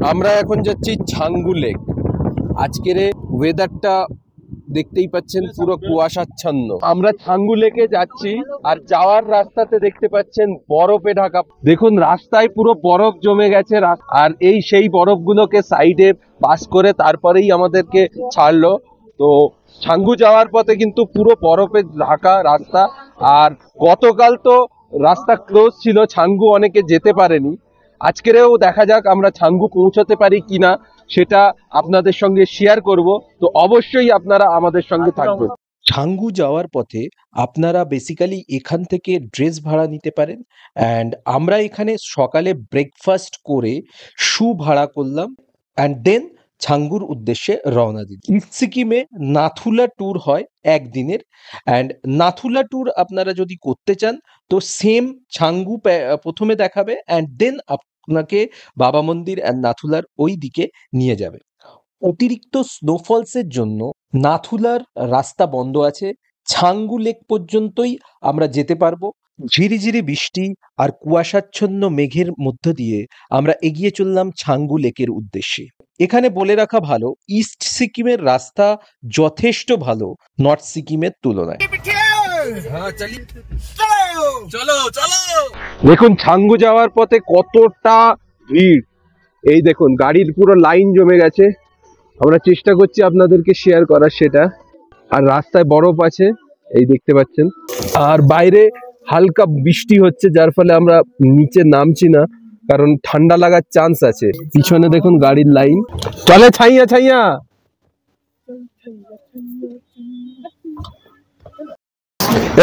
আমরা এখন যাচ্ছি ছাঙ্গু লেক। আজকের ওয়েদারটা দেখতেই পাচ্ছেন পুরো কুয়াশাচ্ছন্ন। আমরা ছাঙ্গু লেকে যাচ্ছি আর যাওয়ার রাস্তাতে দেখতে পাচ্ছেন বরফে ঢাকা। দেখুন রাস্তায় পুরো বরফ জমে গেছে আর এই সেই বরফগুলোকে সাইডে পাস করে তারপরেই আমাদেরকে ছাড়লো। তো ছাঙ্গু যাওয়ার পথে কিন্তু পুরো বরফে ঢাকা রাস্তা। আর গতকাল তো রাস্তা ক্লোজ ছিল, ছাঙ্গু অনেকে যেতে পারেনি। আজকেরও দেখা যাক আমরা ছাঙ্গু পৌঁছাতে পারি কিনা, সেটা আপনাদের সঙ্গে শেয়ার করব। তো অবশ্যই আপনারা আমাদের সঙ্গে থাকবেন। ছাঙ্গু যাওয়ার পথে আপনারা বেসিক্যালি এখান থেকে ড্রেস ভাড়া নিতে পারেন। অ্যান্ড আমরা এখানে সকালে ব্রেকফাস্ট করে শু ভাড়া করলাম অ্যান্ড দেন ছাঙ্গুর উদ্দেশ্যে রওনা দিই। ইস্ট সিকিমে নাথুলা ট্যুর হয় একদিনের, অ্যান্ড নাথুলা ট্যুর আপনারা যদি করতে চান তো সেম ছাঙ্গু প্রথমে দেখাবে অ্যান্ড দেন আপনাকে বাবা মন্দির অ্যান্ড নাথুলার ওই দিকে নিয়ে যাবে। অতিরিক্ত স্নোফলসের জন্য নাথুলার রাস্তা বন্ধ আছে, ছাঙ্গু লেক পর্যন্তই আমরা যেতে পারবো। ঝিরিঝিরি বৃষ্টি আর কুয়াশাচ্ছন্ন মেঘের মধ্য দিয়ে আমরা এগিয়ে চললাম ছাঙ্গু লেকের উদ্দেশ্যে। এখানে বলে রাখা ভালো, ইস্ট সিকিমের রাস্তা যথেষ্ট ভালো নর্থ সিকিমের তুলনায়। দেখুন ছাঙ্গু যাওয়ার পথে কতটা ভিড়, এই দেখুন গাড়ির পুরো লাইন জমে গেছে। আমরা চেষ্টা করছি আপনাদেরকে শেয়ার করার সেটা। আর রাস্তায় বরফ আছে এই দেখতে পাচ্ছেন, আর বাইরে হালকা বৃষ্টি হচ্ছে, যার ফলে আমরা নিচে নামছি না কারণ ঠান্ডা লাগার চান্স আছে। পিছনে দেখুন গাড়ির লাইন চলে, ছাইয়া ছাইয়া।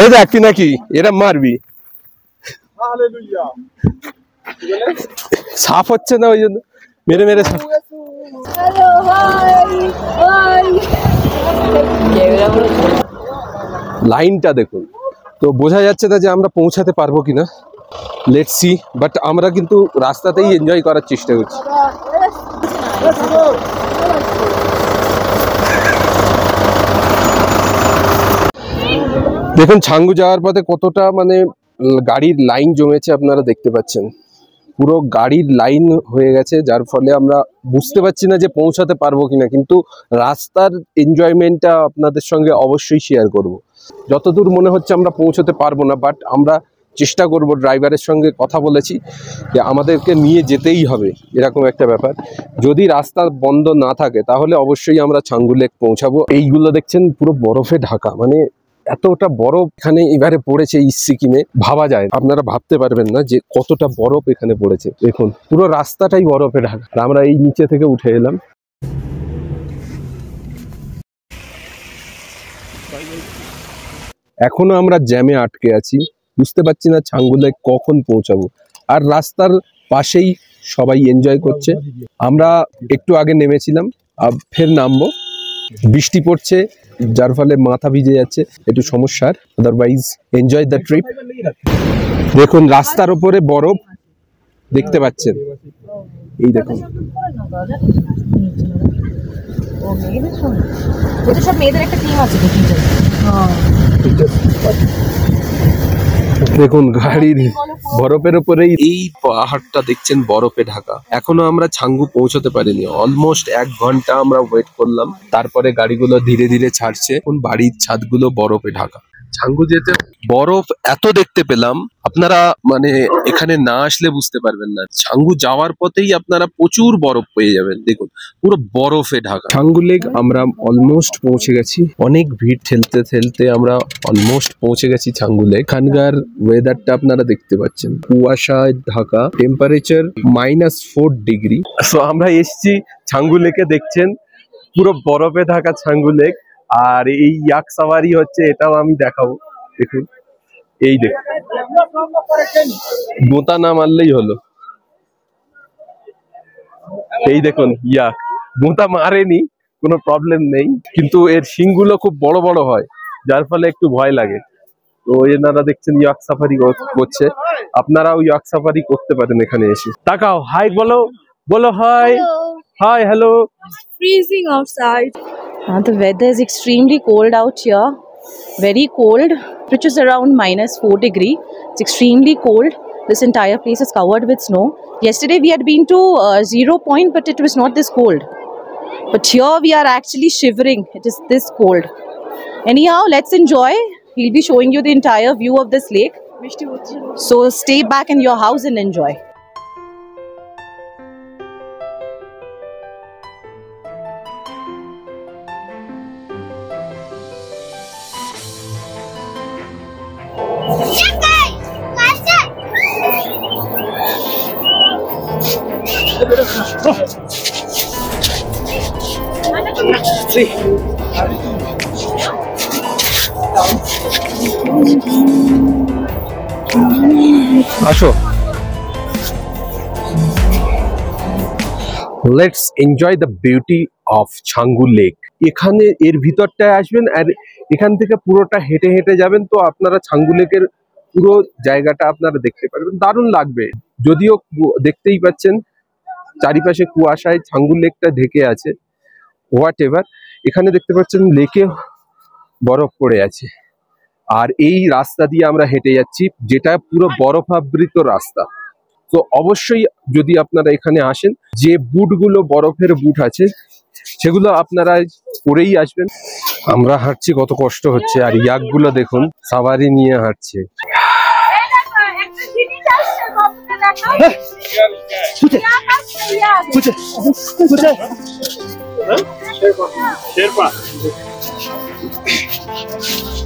এই দেখ তুই নাকি এরা মারবি, সাফ হচ্ছে না ওই জন্য মেরে মেরে সাফ। লাইনটা দেখুন, তো বোঝা যাচ্ছে না যে আমরা পৌঁছাতে পারবো কিনা। লেটস সি, বাট আমরা কিন্তু রাস্তাতেই এনজয় করার চেষ্টা করছি। দেখুন ছাঙ্গু যাওয়ার পথে কতটা মানে গাড়ির লাইন জমেছে, আপনারা দেখতে পাচ্ছেন পুরো গাড়ির লাইন হয়ে গেছে, যার ফলে আমরা বুঝতে পারছি না যে পৌঁছাতে পারবো কিনা। কিন্তু রাস্তার এনজয়মেন্টটা আপনাদের সঙ্গে অবশ্যই শেয়ার করব। যতদূর মনে হচ্ছে আমরা পৌঁছাতে পারবো না, বাট আমরা চেষ্টা করব। ড্রাইভারের সঙ্গে কথা বলেছি যে আমাদেরকে নিয়ে যেতেই হবে, এরকম একটা ব্যাপার। যদি রাস্তা বন্ধ না থাকে তাহলে অবশ্যই আমরা ছাঙ্গু লেক পৌঁছাবো। এইগুলো দেখছেন পুরো বরফে ঢাকা, মানে এতটা বরফ এখানে এবারে পড়েছে ইস্ট সিকিমে, ভাবা যায়, আপনারা ভাবতে পারবেন না যে কতটা বরফ এখানে পড়েছে। দেখুন পুরো রাস্তাটাই বরফে ঢাকা। আমরা এই নিচে থেকে উঠে এলাম। এখনো আমরা জ্যামে আটকে আছি, বুঝতে পারছি না ছাঙ্গু লেক কখন পৌঁছাবো। আর রাস্তার পাশেই সবাই এনজয় করছে। আমরা একটু আগে নেমেছিলাম, ফের নামবো। বৃষ্টি পড়ছে যার ফলে মাথা ভিজে যাচ্ছে, একটু সমস্যার। Otherwise enjoy the trip. দেখুন রাস্তার উপরে বরফ দেখতে পাচ্ছেন, এই দেখুন। দেখুন গাড়ির বরফের উপরেই এই পাহাড়টা দেখছেন বরফে ঢাকা। এখনো আমরা ছাঙ্গু পৌঁছতে পারিনি, অলমোস্ট 1 ঘন্টা আমরা ওয়েট করলাম, তারপরে গাড়িগুলো ধীরে ধীরে ছাড়ছে। এখন বাড়ির ছাদগুলো বরফে ঢাকা। ছাঙ্গু যেতে বরফ এত দেখতে পেলাম, আপনারা মানে এখানে না আসলে বুঝতে পারবেন না। ছাঙ্গু যাওয়ার পথেই আপনারা প্রচুর বরফ পেয়ে যাবেন, দেখুন পুরো বরফে ঢাকা। ছাঙ্গু লেক আমরা অলমোস্ট পৌঁছে গেছি, অনেক ভিড় ঠেলতে ঠেলতে আমরা অলমোস্ট পৌঁছে গেছি ছাঙ্গু লেক। এখানকার ওয়েদারটা আপনারা দেখতে পাচ্ছেন, কুয়াশায় ঢাকা, টেম্পারেচার -4 ডিগ্রি। তো আমরা এসছি ছাঙ্গু লেকে, দেখছেন পুরো বরফে ঢাকা ছাঙ্গু লেক। আর এই ইয়াক সাওয়ারি হচ্ছে, এটাও আমি দেখাবো। দেখুন এই দেখুন, গোতা না মারলেই হলো। এই দেখুন ইয়াক, গোতা মারেনি, কোনো প্রবলেম নেই, কিন্তু এর শিংগুলো খুব বড় বড় হয়, যার ফলে একটু ভয় লাগে। তো এনারা দেখছেন ইয়াক সাফারি করছে, আপনারাও ইয়াক সাফারি করতে পারেন এখানে এসে। তাকাও, হাই বলো, বলো high. Hi, hello. It's freezing outside. The weather is extremely cold out here. Very cold. Which is around -4 degree. It's extremely cold. This entire place is covered with snow. Yesterday we had been to Zero Point, but it was not this cold. But here we are actually shivering. It is this cold. Anyhow, let's enjoy. He'll be showing you the entire view of this lake. So stay back in your house and enjoy. আসো, let's enjoy the beauty of Changu lake. এখানে এর ভিতরটায় আসবেন আর এখান থেকে পুরোটা হেঁটে হেঁটে যাবেন, তো আপনারা ছাঙ্গু লেকের পুরো জায়গাটা আপনারা দেখতে পারবেন। দারুণ লাগবে। যদিও দেখতেই পাচ্ছেন চারিপাশে কুয়াশায় ছাঙ্গু লেকটা ঢেকে আছে। হোয়াট এভার, এখানে দেখতে পাচ্ছেন লেকে বরফ পড়ে আছে। আর এই রাস্তা দিয়ে আমরা হেঁটে যাচ্ছি, যেটা পুরো বরফাবৃত রাস্তা। তো অবশ্যই যদি আপনারা এখানে আসেন, যে বুটগুলো বরফের বুট আছে সেগুলো আপনারা পরেই আসবেন। আমরা হাঁটছি, কত কষ্ট হচ্ছে। আর ইয়াকগুলো দেখুন সাওয়ারি নিয়ে হাঁটছে।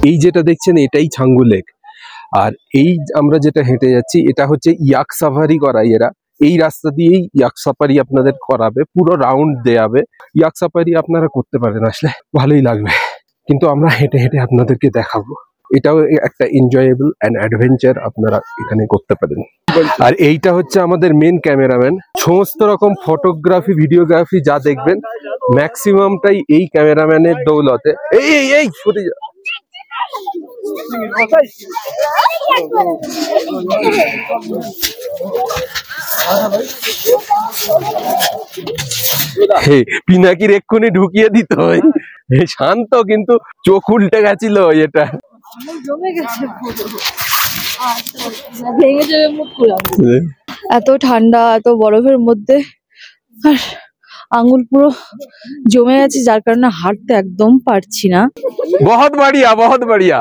এই যেটা দেখছেন এটাই ছাঙ্গু লেক। আর এই আমরা যেটা হেঁটে যাচ্ছি এটা হচ্ছে ইয়াক সাফারি করাই এরা। এই রাস্তা দিয়েই ইয়াক সাফারি আপনাদের করাবে, পুরো রাউন্ড দেয়াবে। ইয়াক সাফারি আপনারা করতে পারেন, আসলে ভালোই লাগবে। কিন্তু আমরা হেঁটে হেঁটে আপনাদেরকে দেখাবো। এটাও একটা এনজয়েবল অ্যান্ড অ্যাডভেঞ্চার আপনারা এখানে করতে পারেন। আর এইটা হচ্ছে আমাদের মেন ক্যামেরাম্যান। সমস্ত রকম ফটোগ্রাফি ভিডিওগ্রাফি যা দেখবেন ম্যাক্সিমামটাই এই ক্যামেরাম্যানের দৌলতে। এই এই এই সরে যা। পিনাকির এক্ষুনি ঢুকিয়ে দিত। শান্ত, কিন্তু চোখ উল্টে গেছিল। এটা এত ঠান্ডা, এত বরফের মধ্যে আর আঙুল পুরো জমে গেছে, যার কারণে হাঁটতে একদম পারছি না। বহুত বড়িয়া, বহুত বড়িয়া।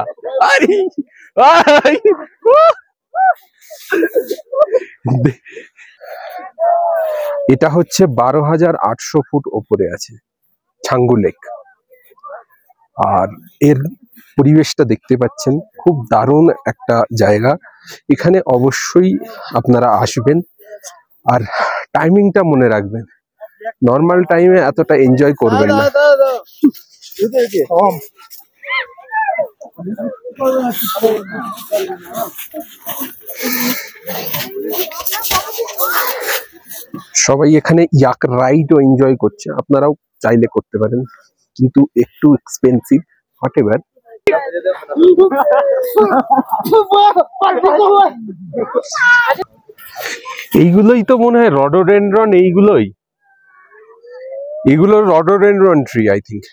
এটা হচ্ছে 12,800 ফুট ওপরে আছে ছাঙ্গু লেক। আর এর পরিবেশটা দেখতে পাচ্ছেন, খুব দারুণ একটা জায়গা। এখানে অবশ্যই আপনারা আসবেন। আর টাইমিংটা মনে রাখবেন, নর্মাল টাইমে এতটা এনজয় করবেন না। সবাই এখানে ইয়াক রাইডও এনজয় করছে, আপনারাও চাইলে করতে পারেন, কিন্তু একটু এক্সপেন্সিভ। হোয়াটএভার। এইগুলোই তো মনে হয় রডোডেনড্রন। এইগুলো রডোডেনড্রন ট্রি আই থিঙ্ক।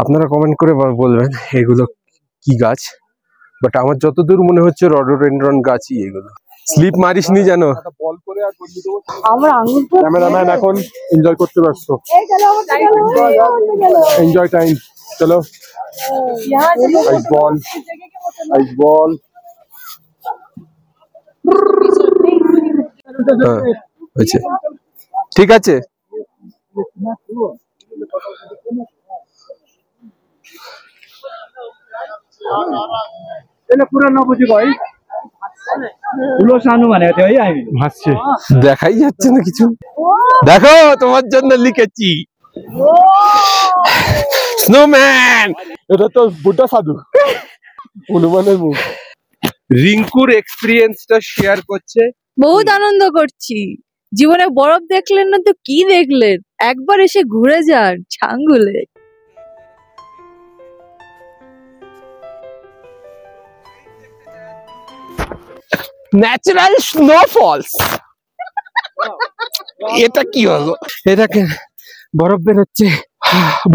আপনারা কমেন্ট করে বলবেন এগুলো কি গাছ, বাট আমার যতদূর মনে হচ্ছে রডোডেনড্রন গাছই এগুলো। স্লিপ মারিসনি জানো। ক্যামেরাম্যান এখন এনজয় করতে ব্যস্ত। এনজয় টাইম, চলো। আইস বল, আইস বল। ঠিক আছে। দেখাই যাচ্ছে না কিছু। দেখো তোমার জন্য লিখেছি স্নোম্যান। এটা তো বুদ্ধা সাধু হনুমানের মুখ। রিঙ্কুর এক্সপিরিয়েন্সটা শেয়ার করছে। বহুত আনন্দ করছি। জীবনে বরফ দেখলেন না তো কি দেখলেন? একবার এসে ঘুরে যান ছাঙ্গু লেক। Natural snowfalls. এটা কি হলো? এটাকে बर्फ বেরোচ্ছে।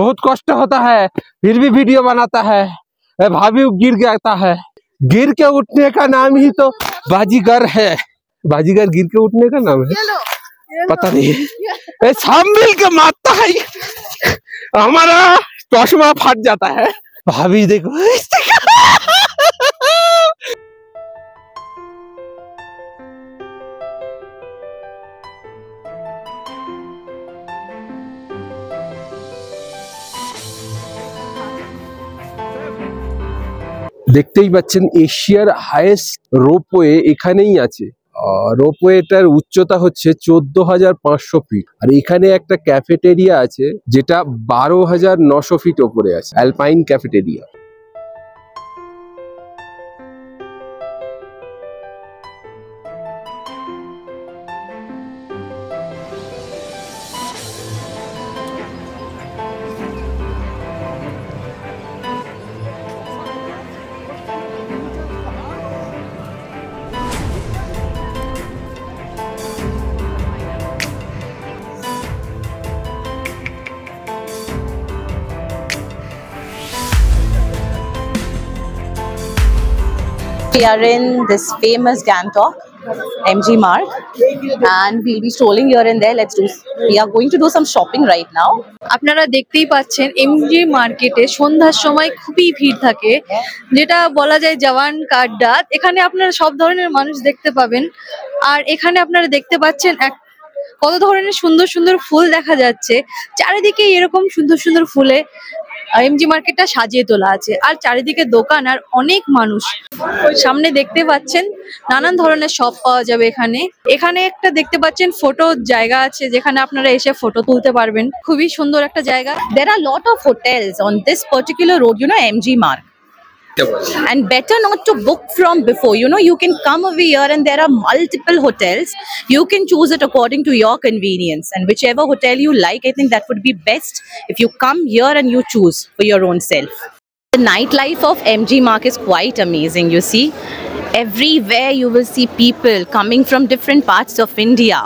बहुत कष्ट होता है, फिर भी वीडियो बनाता है। भाभी गिर जाता है। गिर के उठने का नाम ही तो बाजीगर है। बाजीगर गिर के उठने का नाम है, पता नहीं। सब मिल के मारता है, हमारा चश्मा फट जाता है। भाभी देखो দেখতেই পাচ্ছেন এশিয়ার হাইয়েস্ট রোপওয়ে এখানেই আছে। রোপওয়েটার উচ্চতা হচ্ছে 14,500 ফিট, আর এখানে একটা ক্যাফেটেরিয়া আছে যেটা 12,900 ফিট ওপরে আছে, alpine cafeteria. We are in this famous Gangtok, MG Mark, and we'll be strolling here and there. We are going to do some shopping right now. আপনারা দেখতেই পাচ্ছেন এমজি মার্কেটে সন্ধ্যার সময় খুবই ভিড় থাকে, যেটা বলা যায় জওয়ান আড্ডা। এখানে আপনারা সব ধরনের মানুষ দেখতে পাবেন, আর এখানে আপনারা দেখতে পাচ্ছেন কত ধরনের সুন্দর সুন্দর ফুল দেখা যাচ্ছে। চারিদিকে এরকম সুন্দর সুন্দর ফুলে এমজি মার্কেটটা সাজিয়ে তোলা আছে, আর চারিদিকে দোকান আর অনেক মানুষ। সামনে দেখতে পাচ্ছেন নানান ধরনের শপ পাওয়া যাবে এখানে। এখানে একটা দেখতে পাচ্ছেন ফটো জায়গা আছে, যেখানে আপনারা এসে ফটো তুলতে পারবেন। খুবই সুন্দর একটা জায়গা। There are a lot of hotels on this particular road, MG Mark. And better not to book from before. You can come over here and there are multiple hotels. You can choose it according to your convenience, and whichever hotel you like, I think that would be best if you come here and you choose for your own self. The nightlife of MG Mark is quite amazing, you see. Everywhere you will see people coming from different parts of India,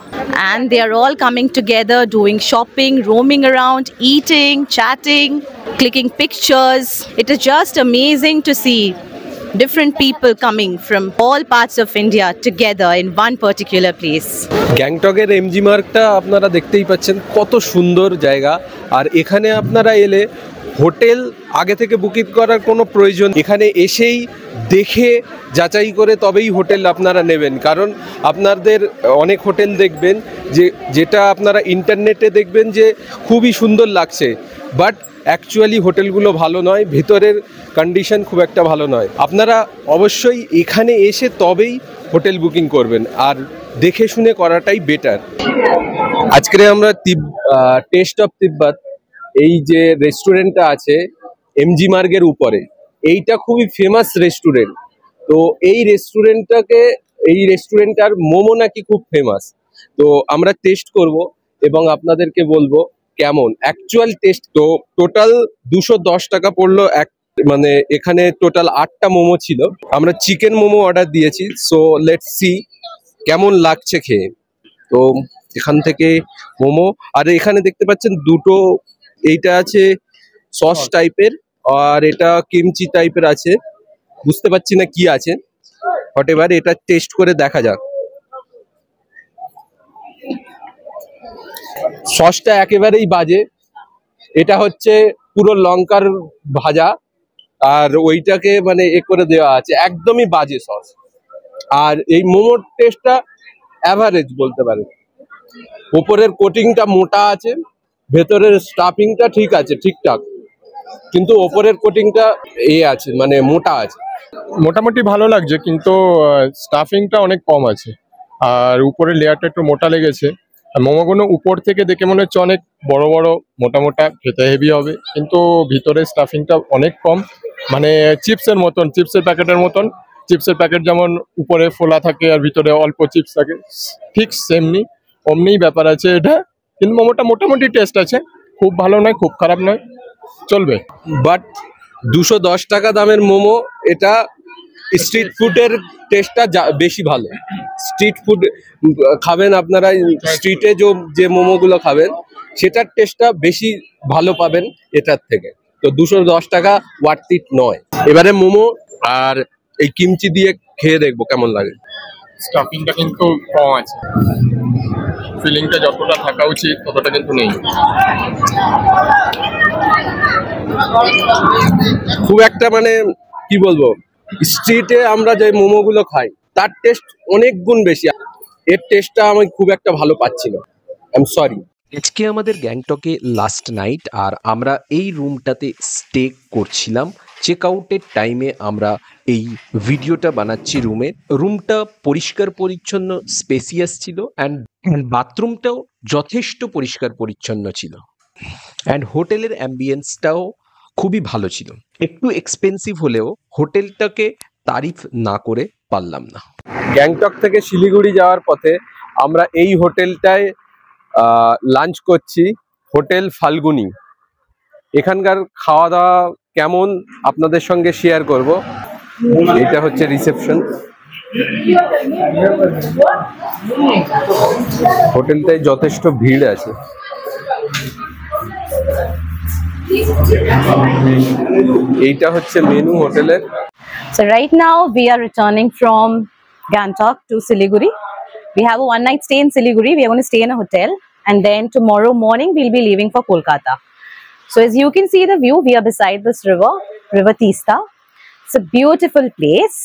and they are all coming together, doing shopping, roaming around, eating, chatting, clicking pictures. It is just amazing to see different people coming from all parts of India together in one particular place. গ্যাংটকের MG মার্কটা আপনারা দেখতেই পাচ্ছেন কত সুন্দর জায়গা। আর এখানে আপনারা এলে হোটেল আগে থেকে বুকিং করার কোনো প্রয়োজন, এখানে এসেই দেখে যাচাই করে তবেই হোটেল আপনারা নেবেন। কারণ আপনাদের অনেক হোটেল দেখবেন যেটা আপনারা ইন্টারনেটে দেখবেন যে খুবই সুন্দর লাগছে, বাট অ্যাকচুয়ালি হোটেলগুলো ভালো নয়, ভেতরের কন্ডিশন খুব একটা ভালো নয়। আপনারা অবশ্যই এখানে এসে তবেই হোটেল বুকিং করবেন, আর দেখে শুনে করাটাই বেটার। আজকে আমরা টেস্ট অফ তিব্বত, এই যে রেস্টুরেন্টটা আছে এমজি মার্গের উপরে, এইটা খুবই ফেমাস রেস্টুরেন্ট। তো এই রেস্টুরেন্টটার মোমো নাকি খুব ফেমাস। তো আমরা টেস্ট করব এবং আপনাদেরকে বলবো কেমন অ্যাকচুয়াল টেস্ট। তো টোটাল 210 টাকা পড়লো মানে এখানে টোটাল 8টা মোমো ছিল। আমরা চিকেন মোমো অর্ডার দিয়েছি। সো লেটস সি কেমন লাগছে খেয়ে। তো এখান থেকে মোমো, আর এখানে দেখতে পাচ্ছেন দুটো, এইটা আছে সস টাইপের আর এটা কিমচি টাইপের আছে, বুঝতে পারছি না কি আছে। হোয়াটএভার, এটা টেস্ট করে দেখা যাক। সসটা একেবারেই বাজে, এটা হচ্ছে পুরো লঙ্কার ভাজা, আর ওইটাকে মানে করে দেওয়া আছে, একদমই বাজে সস। আর এই মোমোর টেস্টটা অ্যাভারেজ বলতে পারেন। উপরের কোটিংটা মোটা আছে, ভেতরের স্টাফিংটা ঠিক আছে, ঠিকঠাক, কিন্তু ওপরের কোটিংটা আছে মানে মোটা আছে। মোটামুটি ভালো লাগছে, কিন্তু স্টাফিংটা অনেক কম আছে, আর উপরের লেয়ারটা একটু মোটা লেগেছে। আর মোমোগুলো উপর থেকে দেখে মনে হচ্ছে অনেক বড় বড় মোটা মোটা, খেতে হেভি হবে, কিন্তু ভিতরে স্টাফিংটা অনেক কম, মানে চিপসের মতন, চিপসের প্যাকেটের মতন। চিপসের প্যাকেট যেমন উপরে ফোলা থাকে আর ভিতরে অল্প চিপস থাকে, ঠিক সেমনি অমনিই ব্যাপার আছে এটা। কিন্তু মোমোটা মোটামুটি টেস্ট আছে, খুব ভালো নয়, খুব খারাপ নয়, চলবে। বাট 210 টাকা দামের মোমো, এটা স্ট্রিট ফুডের টেস্টটা বেশি ভালো। স্ট্রিট ফুড খাবেন আপনারা, স্ট্রিটে যে মোমোগুলো খাবেন সেটার টেস্টটা বেশি ভালো পাবেন এটার থেকে। তো 210 টাকা ওয়ার্থ ইট নয়। এবারে মোমো, আর এই কিমচি দিয়ে খেয়ে দেখবো কেমন লাগে। স্টাফিংটা কিন্তু কম আছে, ফিলিংটা যতটা থাকা উচিত ততটা কিন্তু নেই। খুব একটা মানে কি বলবো, স্ট্রিটে আমরা যে মোমোগুলো খাই তার টেস্ট অনেক গুণ বেশি, এর টেস্টটা আমি খুব একটা ভালো পাচ্ছি না। I am sorry. আজকে আমাদের গ্যাংটকে লাস্ট নাইট, আর আমরা এই রুমটাতে স্টে করছিলাম। চেক আউটের টাইমে আমরা এই ভিডিওটা বানাচ্ছি রুমটা পরিষ্কার পরিচ্ছন্ন, স্পেসিয়াস ছিল, অ্যান্ড বাথরুমটাও যথেষ্ট পরিষ্কার পরিচ্ছন্ন ছিল, অ্যান্ড হোটেলের অ্যাম্বিয়েন্সটাও খুবই ভালো ছিল। একটু এক্সপেন্সিভ হলেও হোটেলটাকে তারিফ না করে পারলাম না। গ্যাংটক থেকে শিলিগুড়ি যাওয়ার পথে আমরা এই হোটেলটায় লাঞ্চ করছি, হোটেল ফাল্গুনি। এখানকার খাওয়া দাওয়া কেমন আপনাদের সঙ্গে শেয়ার করব। এটা হচ্ছে রিসেপশন। হোটেলটায় যথেষ্ট ভিড় আছে। এইটা হচ্ছে মেনু হোটেলের। So right now we are returning from Gangtok to Siliguri. We have a one night stay in Siliguri. We are going to stay in a hotel, and then tomorrow morning we'll be leaving for Kolkata. So as you can see the view, we are beside this river Teesta. It's a beautiful place.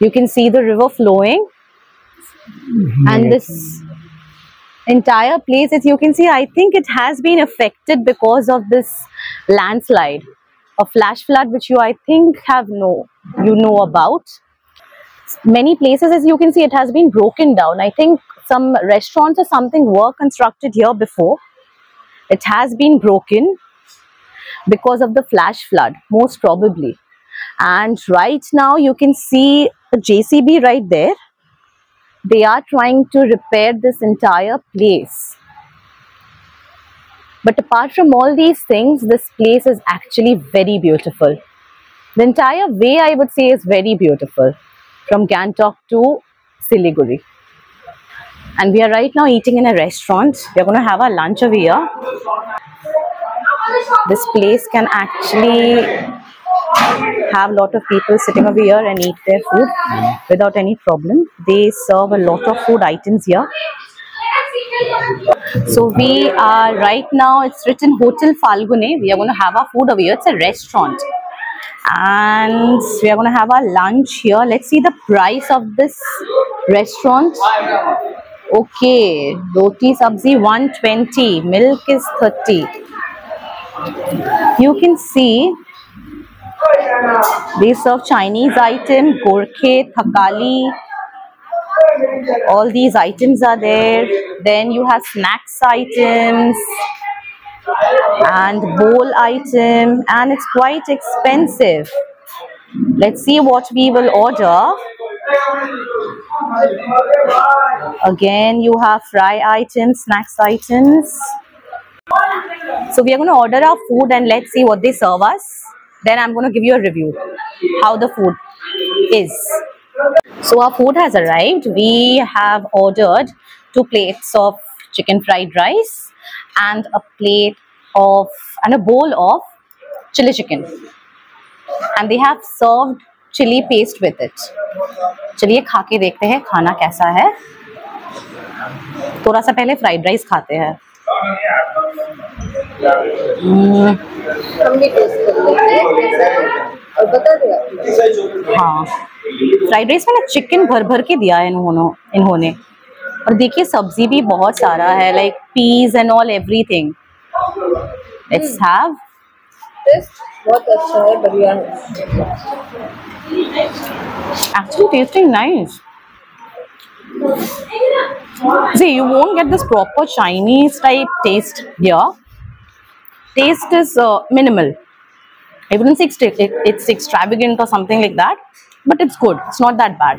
You can see the river flowing, and this entire place, as you can see, I think it has been affected because of this landslide, a flash flood, which you I think you know about. Many places, as you can see, it has been broken down. I think some restaurants or something were constructed here before. It has been broken because of the flash flood, most probably. And right now you can see a JCB right there. They are trying to repair this entire place. But apart from all these things, this place is actually very beautiful. The entire way, I would say, is very beautiful, from Gangtok to Siliguri. And we are right now eating in a restaurant. We are going to have our lunch over here. This place can actually have a lot of people sitting over here and eat their food without any problem. They serve a lot of food items here. So we are right now, it's written Hotel Falguni. We are going to have our food over here. It's a restaurant, and we are going to have our lunch here. Let's see the price of this restaurant. Okay, roti sabzi 120, milk is 30. You can see they serve Chinese item, gorkhe, thakali. All these items are there. Then you have snacks items and bowl item, and it's quite expensive. Let's see what we will order. Again, you have fry items, snacks items. So we are going to order our food and let's see what they serve us. Then I'm going to give you a review how the food is. So our food has arrived. We have ordered 2 plates of chicken fried rice and a bowl of chili chicken. And they have served chili paste with it. चलिए खा के देखते हैं खाना कैसा है। थोड़ा सा पहले फ्राइड राइस खाते हैं। हम भी टेस्ट कर लेते हैं और बता दो। हाँ, फ्राइड राइस में ना चिकन भर भर के दिया है इन्होंने। और देखिए सब्जी भी बहुत सारा है, like peace and all everything. Let's have. Taste बहुत अच्छा है, बढ़िया है। Actually tasting nice. See, you won't get this proper Chinese type taste here. Taste is minimal. I wouldn't say it's extravagant or something like that, but it's good. It's not that bad,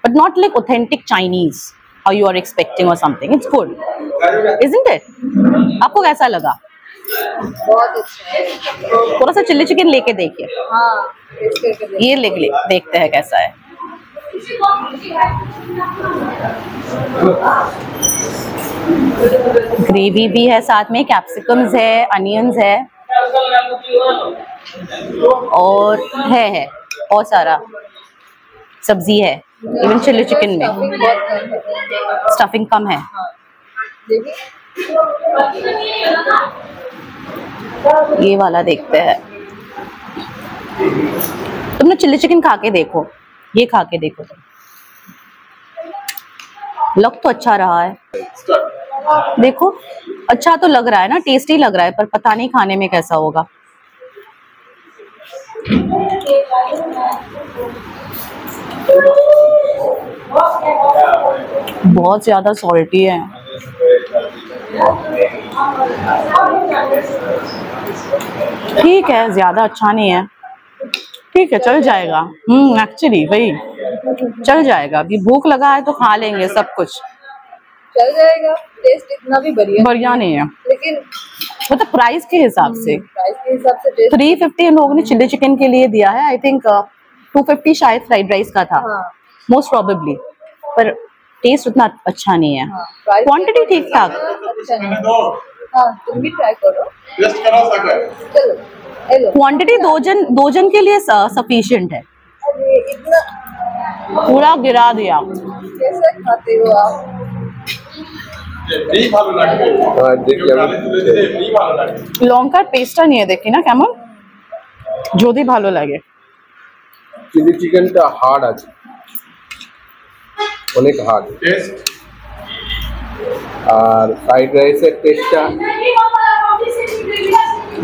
but not like authentic Chinese how you are expecting or something. It's good, isn't it? आपको कैसा लगा? बहुत अच्छा है। थोड़ा सा chilli chicken लेके देखिए। हाँ, ये देखते हैं कैसा है। ग्रेवी भी है साथ में, कैप्सिकम्स है, अनियंस है। और है और सारा सब्जी है, इवन चिली चिकन में स्टफिंग कम है। ये वाला देखते हैं। तुमने चिली चिकन खा के देखो, ये खा के देखो तुम। लग तो अच्छा रहा है, देखो अच्छा तो लग रहा है ना, टेस्टी लग रहा है, पर पता नहीं खाने में कैसा होगा। बहुत ज्यादा सॉल्टी है। ठीक है, ज्यादा अच्छा नहीं है, ठीक है चल जाएगा। एक्चुअली वही चल जाएगा, अभी भूख लगा है तो खा लेंगे सब कुछ, चल जाएगा। टेस्ट इतना भी बढ़िया नहीं है, लेकिन मतलब प्राइस के हिसाब से। प्राइस के हिसाब से टेस्ट 350 इन लोगों ने चिली चिकन के लिए दिया है। आई थिंक 250 शायद फ्राइड राइस का था, मोस्ट प्रोबेबली, पर टेस्ट उतना अच्छा नहीं है। क्वांटिटी ठीक ठाक। तुम भी ट्राई करो, चलो क्वांटिटी दो जन के लिए सफिशिएंट है। अरे इतना पूरा गिरा दिया। कैसे खाते हो आप? লঙ্কার পেস্টটা নিয়ে দেখি না কেমন, যদি ভালো লাগে। চিলি চিকেনটা হার্ড আছে, অনেক হার্ড, আর ফ্রাইড রাইসের টেস্টটা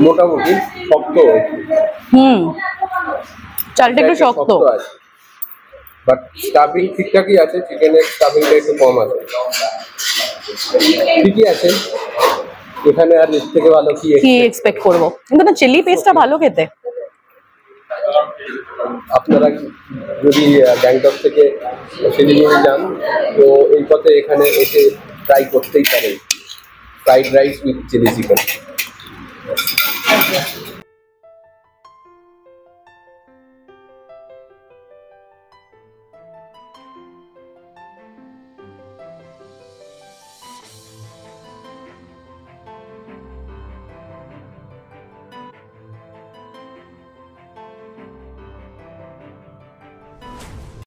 মোটামুটি শক্ত, চালটা একটু শক্ত আছে, বাট স্টাফিং ঠিকঠাকই আছে, চিকেনের স্টাফিংটা একটু কম আছে, ঠিকই আছে। এখানে আর এর থেকে ভালো কি এক্সপেক্ট করবো, কিন্তু না চিলি পেস্টটা ভালো খেতে। আপনারা যদি গ্যাংটক থেকে শিলিগুড়ি যান তো এই পথে এখানে এসে ট্রাই করতেই পারেন fried rice with chilli chicken.